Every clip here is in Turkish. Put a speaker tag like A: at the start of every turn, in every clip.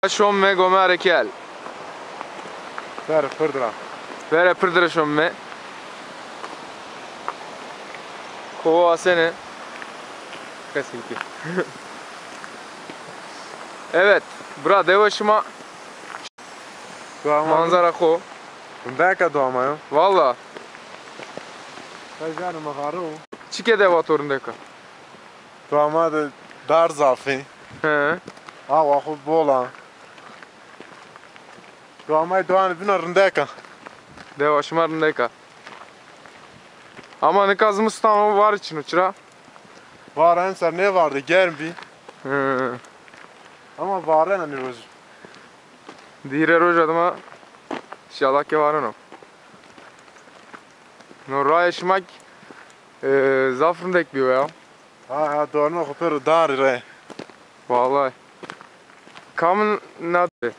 A: شومه گومه رکیل
B: Ver pırdra.
A: Vere pırdırı şomme Kova seni Kesinki Evet Bura devaşıma Manzara ko
B: Bundaka doğmayo.
A: Valla
B: Kajano magaru.
A: Çike deva torundaka
B: Doğma da dar zafi.
A: He
B: Ha vahu bola. Doğmayı doğanı bina rındaka.
A: Devaşıma rındaka Ama ne kazmıştan var için uçura
B: Var ensar ne vardı gerbi.
A: He
B: Ama var en hani roz.
A: Dire roj adama İnşallah ki var onu Norra yaşamak Zafrındaki bir ya
B: Ha doğru kupero dar re.
A: Vallahi Kamın nadı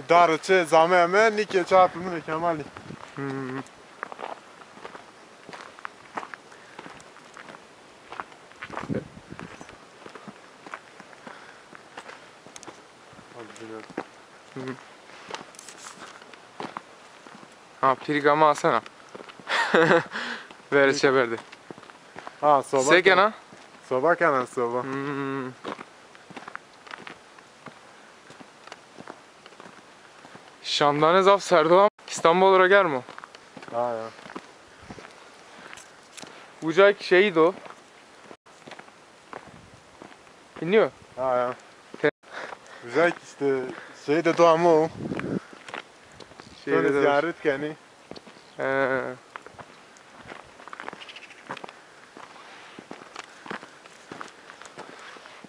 B: Dar çe zame hemen nike çarpımı ne kemali.
A: Ha pirgama alsana Ver çevirdi
B: Ha soba.
A: Seken ha
B: Soba kenan soba.
A: Şam'dan zaf Serdoğan İstanbul'a gelme
B: Ha ya.
A: Ucak şeydi o Dinliyor
B: Ha ya. Güzel işte şey de doğma o. Şöyle ziyaret keni.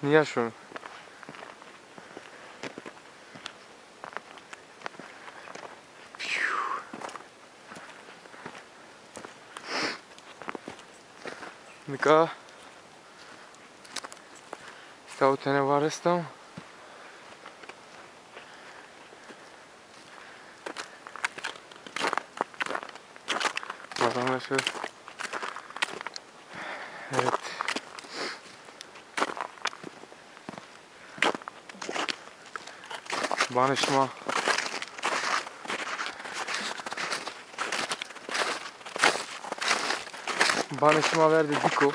A: Niye şunu? Nika Stau tene var stau Vatandaşı Evet Banışma Banışma verdi Diko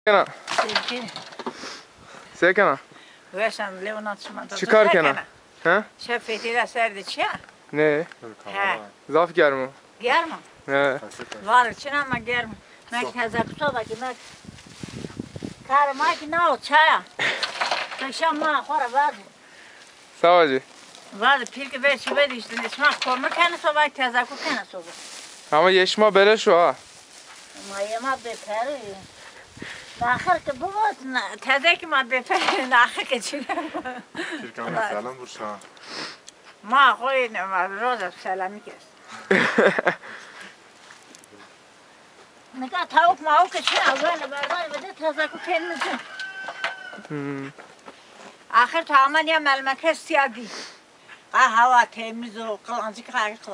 A: Sekena. Sekena.
C: Versen Leonard Sman'da.
A: Çıkarken ha?
C: Şefetiyle serdi çiğ.
A: Ne?
C: He.
A: Zaf gelme.
C: Gelme.
A: He.
C: Var için ama gelme. Merkeze kusura ki mek. Karıma ki ne o çaya. Akşamlar sonra vardı.
A: Sağ ol.
C: Vardı pilki ve şüphe düştün. İsmak kornu kendisi var tezaku kendisi olur.
A: Ama yeşma bele şu ha.
C: Ama yema beperi. Nahır ki bu var. Tezeki ma beperi. Nahır ki çile.
B: Türkan'a selam bursa.
C: Ma koyun ama roza selamı kes. Ne kadar tavuk mavuk için böyle berber ve de tezaku kendisi. Ahir tamamen ya melmeke siyadi. Hava temiz o, kılancık kılancık.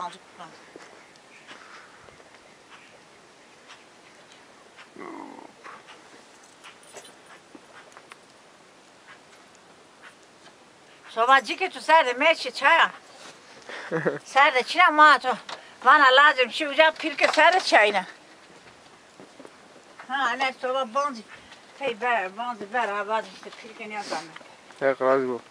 C: Sobacık ki tu serde meçi çaya. Serde çina ma tu. Bana lazım şu uca pirke serde çayına. Ha ne soba bonzi. Hey ber bonzi ber abad işte pirke ne yapalım.
A: Ya kral bu.